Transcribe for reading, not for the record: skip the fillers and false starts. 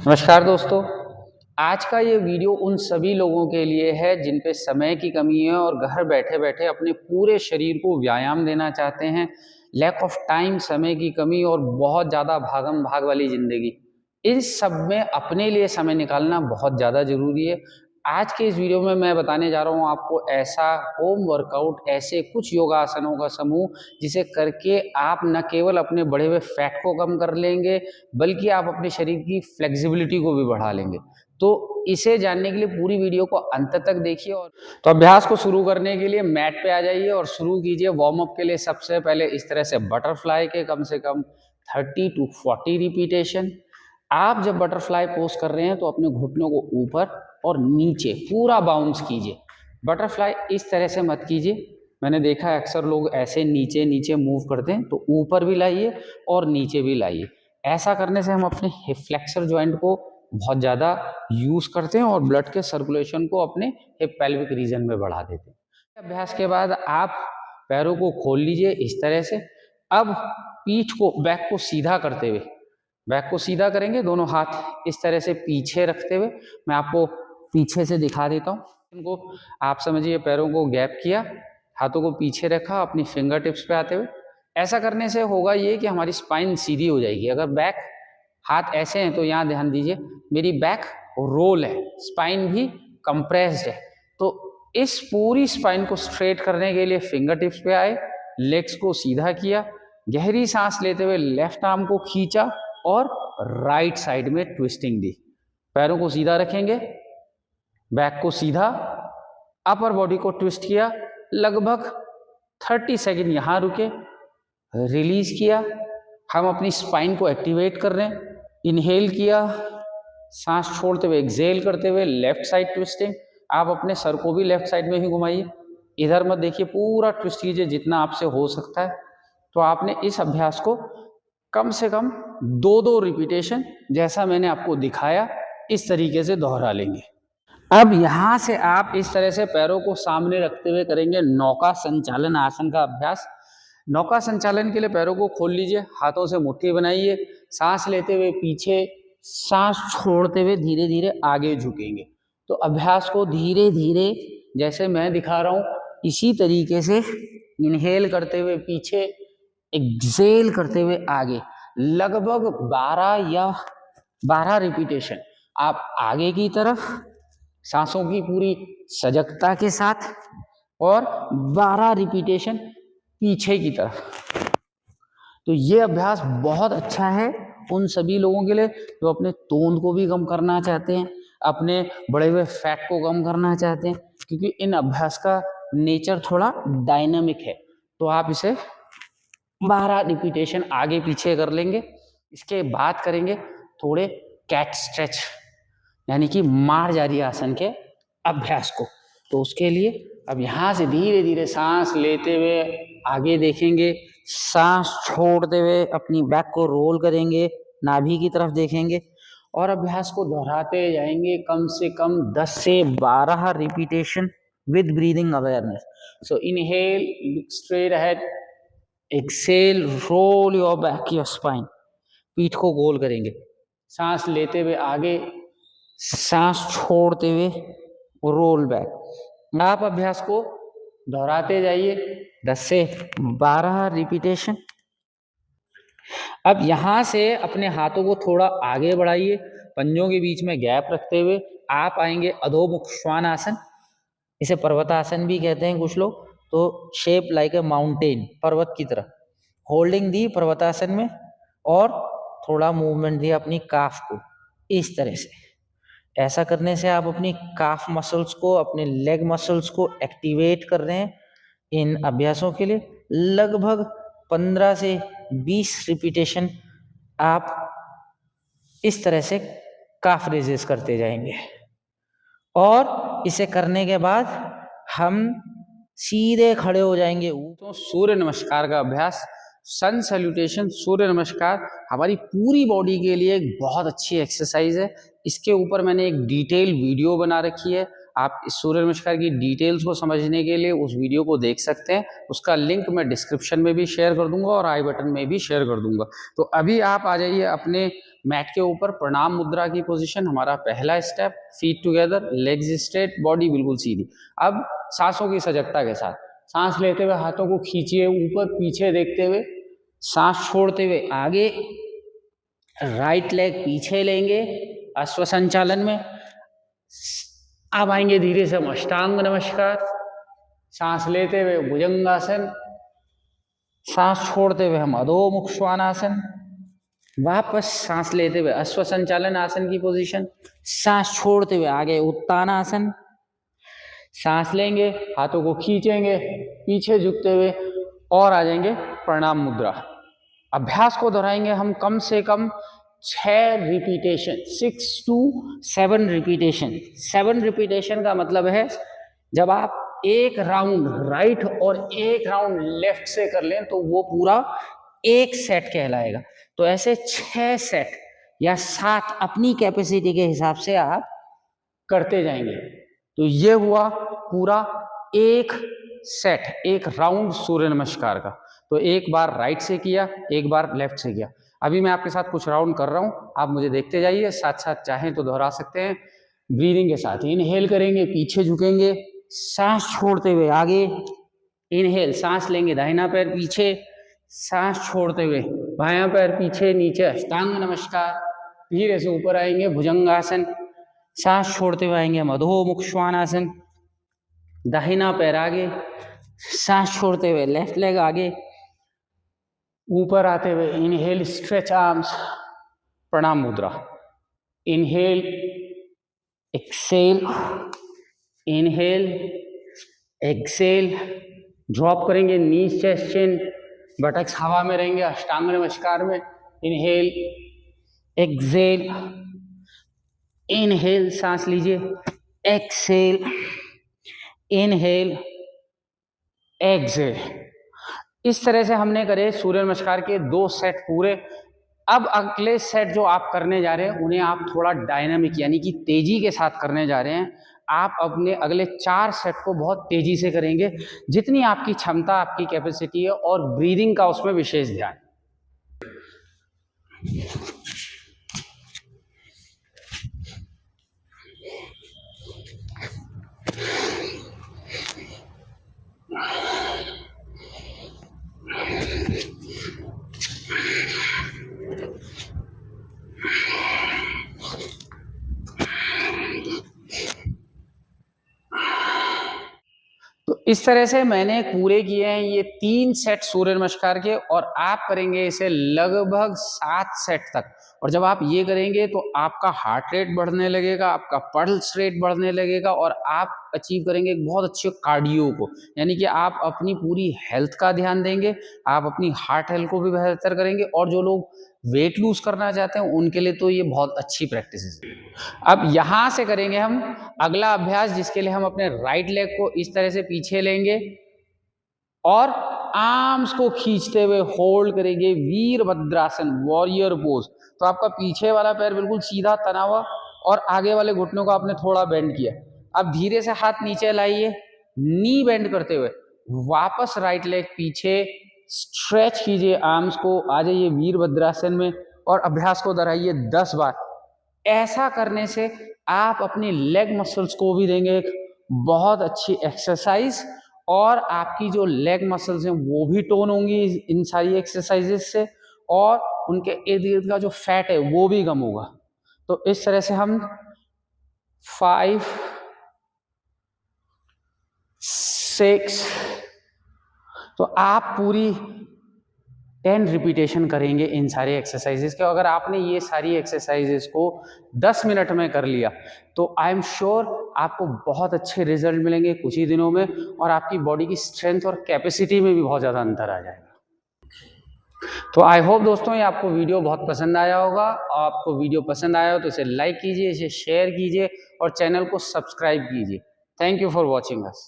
नमस्कार दोस्तों। आज का ये वीडियो उन सभी लोगों के लिए है जिन पे समय की कमी है और घर बैठे बैठे अपने पूरे शरीर को व्यायाम देना चाहते हैं। लैक ऑफ टाइम, समय की कमी और बहुत ज़्यादा भागम भाग वाली ज़िंदगी, इस सब में अपने लिए समय निकालना बहुत ज़्यादा ज़रूरी है। आज के इस वीडियो में मैं बताने जा रहा हूँ आपको ऐसा होम वर्कआउट, ऐसे कुछ योगासनों का समूह जिसे करके आप न केवल अपने बढ़े हुए फैट को कम कर लेंगे बल्कि आप अपने शरीर की फ्लेक्सिबिलिटी को भी बढ़ा लेंगे। तो इसे जानने के लिए पूरी वीडियो को अंत तक देखिए। और तो अभ्यास को शुरू करने के लिए मैट पे आ जाइए और शुरू कीजिए। वार्म अप के लिए सबसे पहले इस तरह से बटरफ्लाई के कम से कम 30 to 40 रिपीटेशन। आप जब बटरफ्लाई पोज कर रहे हैं तो अपने घुटनों को ऊपर और नीचे पूरा बाउंस कीजिए। बटरफ्लाई इस तरह से मत कीजिए, मैंने देखा है अक्सर लोग ऐसे नीचे नीचे मूव करते हैं, तो ऊपर भी लाइए और नीचे भी लाइए। ऐसा करने से हम अपने हिप फ्लेक्सर जॉइंट को बहुत ज़्यादा यूज़ करते हैं और ब्लड के सर्कुलेशन को अपने हिप पेल्विक रीजन में बढ़ा देते हैं। अभ्यास के बाद आप पैरों को खोल लीजिए इस तरह से। अब पीठ को, बैक को सीधा करते हुए, बैक को सीधा करेंगे, दोनों हाथ इस तरह से पीछे रखते हुए। मैं आपको पीछे से दिखा देता हूँ। इनको आप समझिए, पैरों को गैप किया, हाथों को पीछे रखा अपनी फिंगर टिप्स पे आते हुए। ऐसा करने से होगा ये कि हमारी स्पाइन सीधी हो जाएगी। अगर बैक हाथ ऐसे हैं तो यहाँ ध्यान दीजिए, मेरी बैक रोल है, स्पाइन भी कंप्रेस्ड है। तो इस पूरी स्पाइन को स्ट्रेट करने के लिए फिंगर टिप्स पे आए, लेग्स को सीधा किया, गहरी सांस लेते हुए लेफ्ट आर्म को खींचा और राइट साइड में ट्विस्टिंग दी। पैरों को सीधा रखेंगे, बैक को सीधा, अपर बॉडी को ट्विस्ट किया, लगभग 30 सेकंड यहाँ रुके, रिलीज किया। हम अपनी स्पाइन को एक्टिवेट कर रहे हैं। इनहेल किया, सांस छोड़ते हुए एक्सेल करते हुए लेफ्ट साइड ट्विस्टिंग। आप अपने सर को भी लेफ्ट साइड में ही घुमाइए, इधर मत देखिए, पूरा ट्विस्ट कीजिए जितना आपसे हो सकता है। तो आपने इस अभ्यास को कम से कम 2-2 रिपीटेशन, जैसा मैंने आपको दिखाया, इस तरीके से दोहरा लेंगे। अब यहाँ से आप इस तरह से पैरों को सामने रखते हुए करेंगे नौका संचालन आसन का अभ्यास। नौका संचालन के लिए पैरों को खोल लीजिए, हाथों से मुट्ठी बनाइए, सांस लेते हुए पीछे, सांस छोड़ते हुए धीरे धीरे आगे झुकेंगे। तो अभ्यास को धीरे धीरे, जैसे मैं दिखा रहा हूँ, इसी तरीके से इनहेल करते हुए पीछे, एक्सेल करते हुए आगे, लगभग 12 रिपीटेशन आप आगे की तरफ सांसों की पूरी सजगता के साथ, और 12 रिपीटेशन पीछे की तरफ। तो ये अभ्यास बहुत अच्छा है उन सभी लोगों के लिए जो अपने तोंद को भी कम करना चाहते हैं, अपने बढ़े हुए फैट को कम करना चाहते हैं, क्योंकि इन अभ्यास का नेचर थोड़ा डायनामिक है। तो आप इसे 12 रिपीटेशन आगे पीछे कर लेंगे। इसके बाद करेंगे थोड़े कैट स्ट्रेच, यानी कि मारजारी आसन के अभ्यास को। तो उसके लिए अब यहाँ से धीरे धीरे सांस लेते हुए आगे देखेंगे, सांस छोड़ते हुए अपनी बैक को रोल करेंगे, नाभि की तरफ देखेंगे और अभ्यास को दोहराते जाएंगे कम से कम 10 से 12 repetition with breathing awareness. So inhale, look straight ahead, exhale, roll your back, your spine, पीठ को गोल करेंगे, सांस लेते हुए आगे, सांस छोड़ते हुए रोल बैक। आप अभ्यास को दोहराते जाइए 10 से 12 रिपीटेशन। अब यहाँ से अपने हाथों को थोड़ा आगे बढ़ाइए, पंजों के बीच में गैप रखते हुए आप आएंगे अधोमुख श्वान आसन। इसे पर्वतासन भी कहते हैं कुछ लोग। तो शेप लाइक ए माउंटेन, पर्वत की तरह होल्डिंग दी पर्वतासन में, और थोड़ा मूवमेंट दिया अपनी काफ को इस तरह से। ऐसा करने से आप अपनी काफ मसल्स को, अपने लेग मसल्स को एक्टिवेट कर रहे हैं। इन अभ्यासों के लिए लगभग 15 से 20 रिपीटेशन आप इस तरह से काफ रेजेस करते जाएंगे। और इसे करने के बाद हम सीधे खड़े हो जाएंगे। तो सूर्य नमस्कार का अभ्यास, सन सैल्यूटेशन, सूर्य नमस्कार हमारी पूरी बॉडी के लिए एक बहुत अच्छी एक्सरसाइज है। इसके ऊपर मैंने एक डिटेल वीडियो बना रखी है, आप इस सूर्य नमस्कार की डिटेल्स को समझने के लिए उस वीडियो को देख सकते हैं। उसका लिंक मैं डिस्क्रिप्शन में भी शेयर कर दूंगा और आई बटन में भी शेयर कर दूंगा। तो अभी आप आ जाइए अपने मैट के ऊपर, प्रणाम मुद्रा की पोजीशन, हमारा पहला step, feet together, legs straight, body बिल्कुल सीधी। अब सांसों की सजगता के साथ सांस लेते हुए हाथों को खींचिए ऊपर, पीछे देखते हुए, सांस छोड़ते हुए आगे, राइट लेग पीछे लेंगे अश्व संचालन में। अब आएंगे धीरे से हम अष्टांग नमस्कार, सांस लेते हुए भुजंगासन, सांस छोड़ते हुए हम अधोमुख श्वानासन, वापस सांस लेते हुए अश्व संचालन आसन की पोजीशन, सांस छोड़ते हुए आगे उत्तानासन, सांस लेंगे हाथों को खींचेंगे पीछे झुकते हुए और आ जाएंगे प्रणाम मुद्रा। अभ्यास को दोहराएंगे हम कम से कम 6 रिपीटेशन, 6 to 7 रिपीटेशन। 7 रिपीटेशन का मतलब है जब आप एक राउंड राइट और एक राउंड लेफ्ट से कर लें तो वो पूरा एक सेट कहलाएगा। तो ऐसे 6 सेट या 7 अपनी कैपेसिटी के हिसाब से आप करते जाएंगे। तो ये हुआ पूरा एक सेट, एक राउंड सूर्य नमस्कार का। तो एक बार राइट से किया, एक बार लेफ्ट से किया। अभी मैं आपके साथ कुछ राउंड कर रहा हूं, आप मुझे देखते जाइए, साथ साथ चाहें तो दोहरा सकते हैं। ब्रीदिंग के साथ इनहेल करेंगे, पीछे झुकेंगे, सांस छोड़ते हुए आगे, इनहेल, सांस लेंगे दाहिना पैर पीछे, सांस छोड़ते हुए बायां पैर पीछे, नीचे अष्टांग नमस्कार, धीरे से ऊपर आएंगे भुजंगासन, सांस छोड़ते हुए आएंगे अधोमुख श्वानासन, दाहिना पैर आगे, सांस छोड़ते हुए लेफ्ट लेग आगे, ऊपर आते हुए इनहेल स्ट्रेच आर्म्स, प्रणाम मुद्रा, inhale exhale, inhale exhale, drop करेंगे नीज चेस्ट चिन, बटक्स हवा में रहेंगे अष्टांग नमस्कार में। इनहेल एक्सेल, इनहेल सांस लीजिए, एक्सेल, इनहेल एक्सेल। इस तरह से हमने करे सूर्य नमस्कार के 2 सेट पूरे। अब अगले सेट जो आप करने जा रहे हैं उन्हें आप थोड़ा डायनामिक यानी कि तेजी के साथ करने जा रहे हैं। आप अपने अगले 4 सेट को बहुत तेजी से करेंगे, जितनी आपकी क्षमता, आपकी कैपेसिटी है, और ब्रीदिंग का उसमें विशेष ध्यान। तो इस तरह से मैंने पूरे किए हैं ये 3 सेट सूर्य नमस्कार के, और आप करेंगे इसे लगभग 7 सेट तक। और जब आप ये करेंगे तो आपका हार्ट रेट बढ़ने लगेगा, आपका पल्स रेट बढ़ने लगेगा, और आप अचीव करेंगे एक बहुत अच्छे कार्डियो को, यानी कि आप अपनी पूरी हेल्थ का ध्यान देंगे, आप अपनी हार्ट हेल्थ को भी बेहतर करेंगे। और जो लोग वेट लूज करना चाहते हैं उनके लिए तो ये बहुत अच्छी प्रैक्टिस है। अब यहाँ से करेंगे हम अगला अभ्यास, जिसके लिए हम अपने राइट लेग को इस तरह से पीछे लेंगे और आर्म्स को खींचते हुए होल्ड करेंगे वीरभद्रासन, वॉरियर पोज। तो आपका पीछे वाला पैर बिल्कुल सीधा तना हुआ और आगे वाले घुटनों को आपने थोड़ा बेंड किया। अब धीरे से हाथ नीचे लाइए, नी बेंड करते हुए वापस राइट लेग पीछे, स्ट्रेच कीजिए आर्म्स को, आ जाइए वीरभद्रासन में और अभ्यास को दोहराइए 10 बार। ऐसा करने से आप अपनी लेग मसल्स को भी देंगे एक बहुत अच्छी एक्सरसाइज, और आपकी जो लेग मसल्स हैं वो भी टोन होंगी इन सारी एक्सरसाइजेस से, और उनके इर्द गिर्द का जो फैट है वो भी कम होगा। तो इस तरह से हम 5, 6, तो आप पूरी 10 रिपीटेशन करेंगे इन सारी एक्सरसाइजेस के। अगर आपने ये सारी एक्सरसाइजेस को 10 मिनट में कर लिया तो आई एम श्योर आपको बहुत अच्छे रिजल्ट मिलेंगे कुछ ही दिनों में, और आपकी बॉडी की स्ट्रेंथ और कैपेसिटी में भी बहुत ज़्यादा अंतर आ जाएगा। तो आई होप दोस्तों ये आपको वीडियो बहुत पसंद आया होगा। आपको वीडियो पसंद आया हो तो इसे लाइक कीजिए, इसे शेयर कीजिए और चैनल को सब्सक्राइब कीजिए। Thank you for watching us.